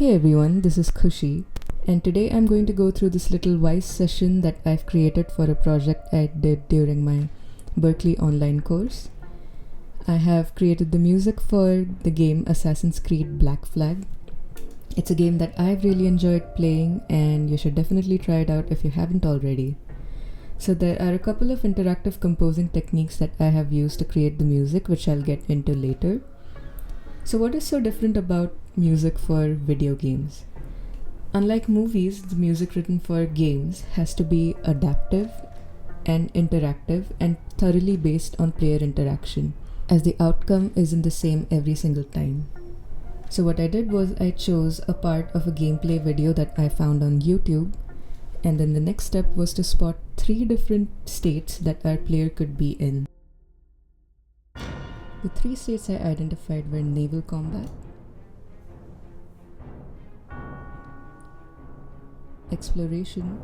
Hey everyone, this is Khushi, and today I'm going to go through this little Wise session that I've created for a project I did during my Berkeley online course. I have created the music for the game Assassin's Creed Black Flag. It's a game that I've really enjoyed playing, and you should definitely try it out if you haven't already. So there are a couple of interactive composing techniques that I have used to create the music, which I'll get into later. So what is so different about music for video games? Unlike movies, the music written for games has to be adaptive and interactive and thoroughly based on player interaction, as the outcome isn't the same every single time. So what I did was I chose a part of a gameplay video that I found on YouTube, and then the next step was to spot 3 different states that our player could be in. The 3 states I identified were naval combat, exploration,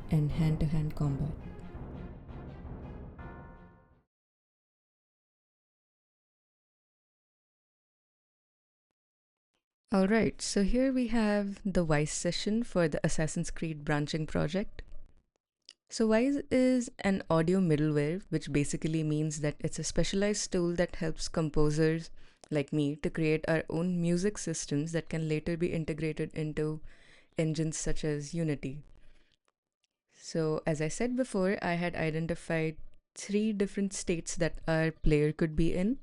and hand-to-hand combat. Alright, so here we have the Wise session for the Assassin's Creed branching project. So Wise is an audio middleware, which basically means that it's a specialized tool that helps composers like me to create our own music systems that can later be integrated into engines such as Unity. So as I said before, I had identified 3 different states that our player could be in.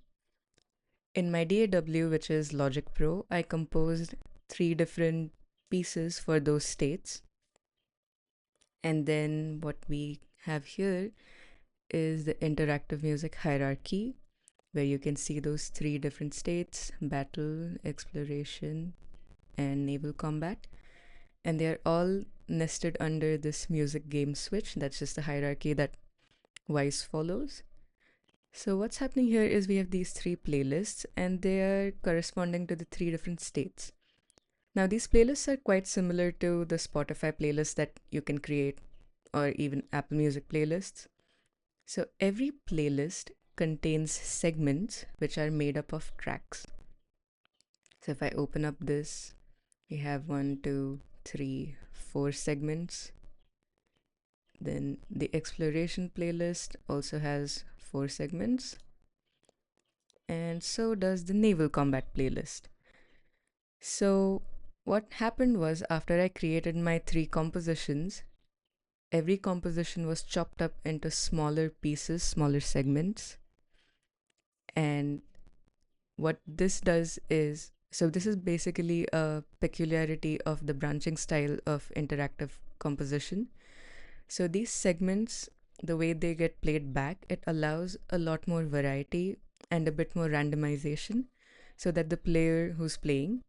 In my DAW, which is Logic Pro, I composed 3 different pieces for those states. And then what we have here is the interactive music hierarchy, where you can see those 3 different states: battle, exploration, and naval combat. And they're all nested under this music game switch. That's just the hierarchy that Wise follows. So what's happening here is we have these 3 playlists, and they are corresponding to the 3 different states. Now these playlists are quite similar to the Spotify playlists that you can create, or even Apple Music playlists. So every playlist contains segments which are made up of tracks. So if I open up this, we have 1, 2, 3, 4 segments. Then the exploration playlist also has 4 segments. And so does the naval combat playlist. So what happened was, after I created my 3 compositions, every composition was chopped up into smaller pieces, smaller segments. And what this does is, so this is basically a peculiarity of the branching style of interactive composition. So these segments, the way they get played back, it allows a lot more variety and a bit more randomization, so that the player who's playing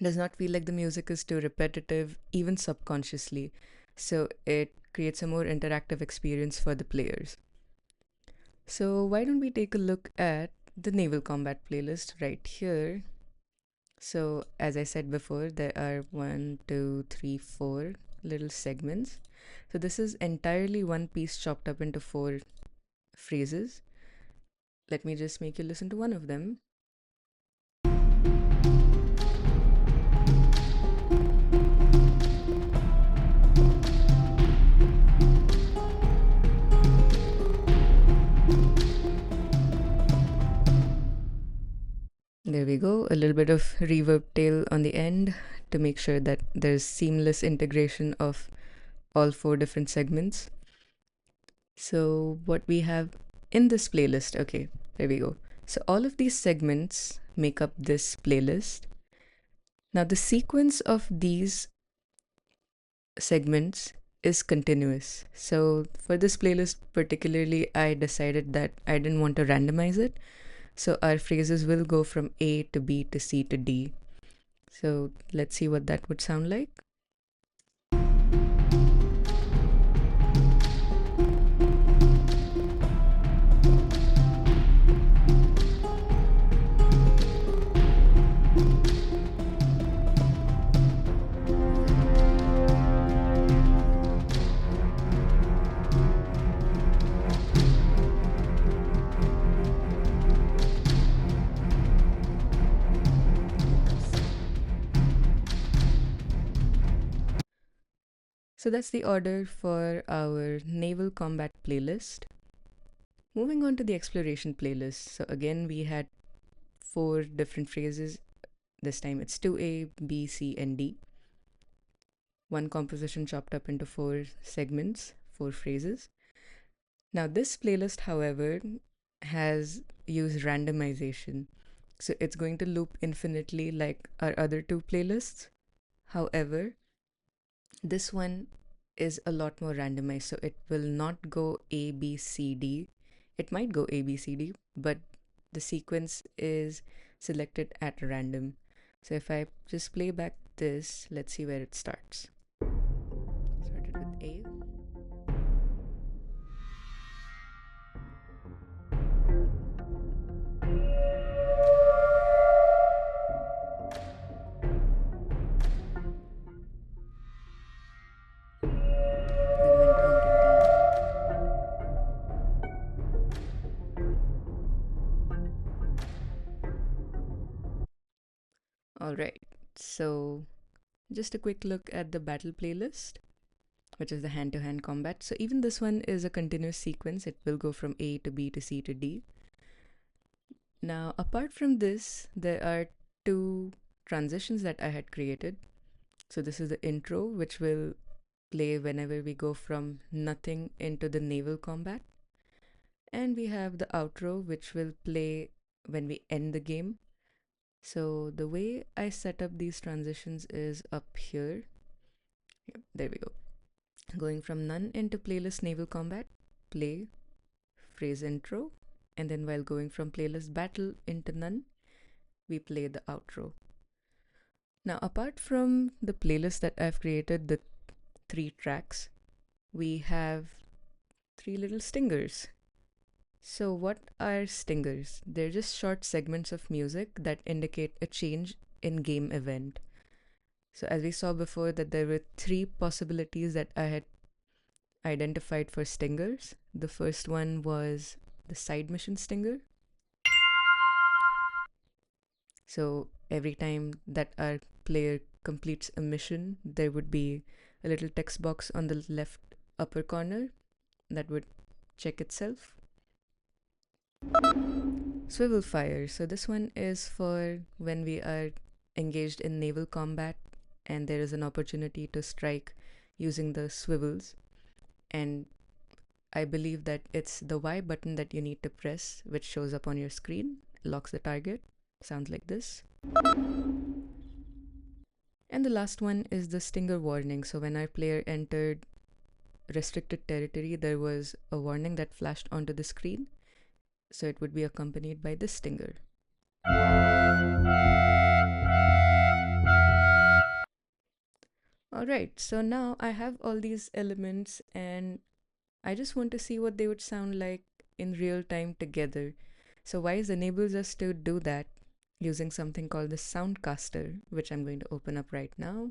does not feel like the music is too repetitive, even subconsciously. So it creates a more interactive experience for the players. So why don't we take a look at the naval combat playlist right here. So as I said before, there are 1, 2, 3, 4 little segments. So this is entirely one piece chopped up into 4 phrases. Let me just make you listen to one of them. There we go, a little bit of reverb tail on the end to make sure that there's seamless integration of all 4 different segments. So what we have in this playlist, okay, there we go. So all of these segments make up this playlist. Now the sequence of these segments is continuous. So for this playlist particularly, I decided that I didn't want to randomize it. So our phrases will go from A to B to C to D. So let's see what that would sound like. So that's the order for our naval combat playlist. Moving on to the exploration playlist. So again, we had 4 different phrases. This time it's 2A, B, C, and D. One composition chopped up into 4 segments, 4 phrases. Now this playlist, however, has used randomization. So it's going to loop infinitely like our other 2 playlists. However, this one is a lot more randomized. So it will not go A, B, C, D. It might go A, B, C, D, but the sequence is selected at random. So if I just play back this, let's see where it starts. Started with A. Then went on to D. Alright, so just a quick look at the battle playlist, which is the hand-to-hand combat. So even this one is a continuous sequence. It will go from A to B to C to D. Now, apart from this, there are 2 transitions that I had created. So this is the intro, which will play whenever we go from nothing into the naval combat. And we have the outro, which will play when we end the game. So the way I set up these transitions is up here. Yep, there we go. Going from none into playlist naval combat, play, phrase intro, and then while going from playlist battle into none, we play the outro. Now, apart from the playlist that I've created, the 3 tracks, we have 3 little stingers. So what are stingers? They're just short segments of music that indicate a change in game event. So as we saw before that there were 3 possibilities that I had identified for stingers. The first one was the side mission stinger. So every time that our player completes a mission, there would be a little text box on the left upper corner that would check itself. Swivel fire. So this one is for when we are engaged in naval combat and there is an opportunity to strike using the swivels. And I believe that it's the Y button that you need to press, which shows up on your screen, locks the target. Sounds like this. And the last one is the stinger warning. So when our player entered restricted territory, there was a warning that flashed onto the screen. So it would be accompanied by this stinger. Alright, so now I have all these elements and I just want to see what they would sound like in real time together. So Wwise enables us to do that using something called the Soundcaster, which I'm going to open up right now.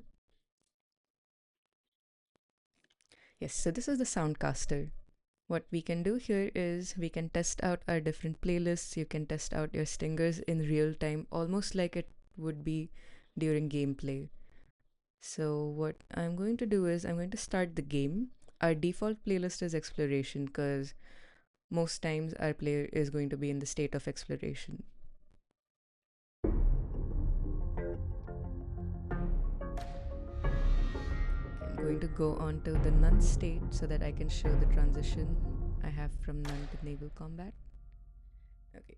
Yes, so this is the Soundcaster. What we can do here is we can test out our different playlists. You can test out your stingers in real time, almost like it would be during gameplay. So what I'm going to do is I'm going to start the game. Our default playlist is exploration because most times our player is going to be in the state of exploration. I'm going to go on to the none state so that I can show the transition I have from none to naval combat. Okay.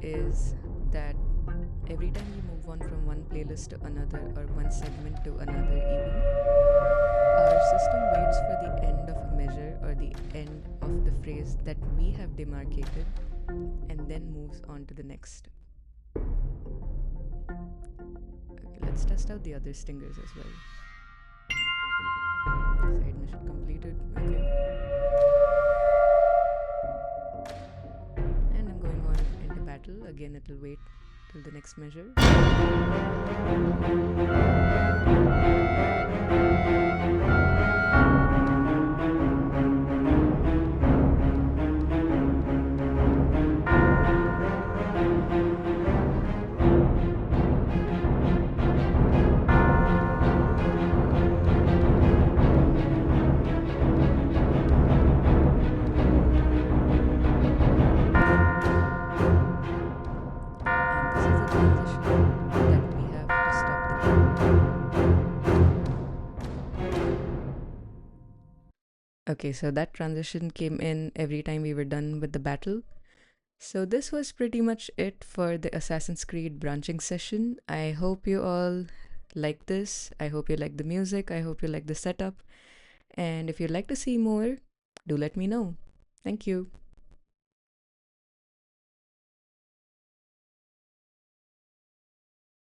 Is that every time you move on from one playlist to another or one segment to another even, demarcated and then moves on to the next. Okay, let's test out the other stingers as well. Side mission completed. Okay. And I'm going on into battle. Again, it'll wait till the next measure. Okay, so that transition came in every time we were done with the battle. So this was pretty much it for the Assassin's Creed branching session. I hope you all like this. I hope you like the music. I hope you like the setup. And if you'd like to see more, do let me know. Thank you.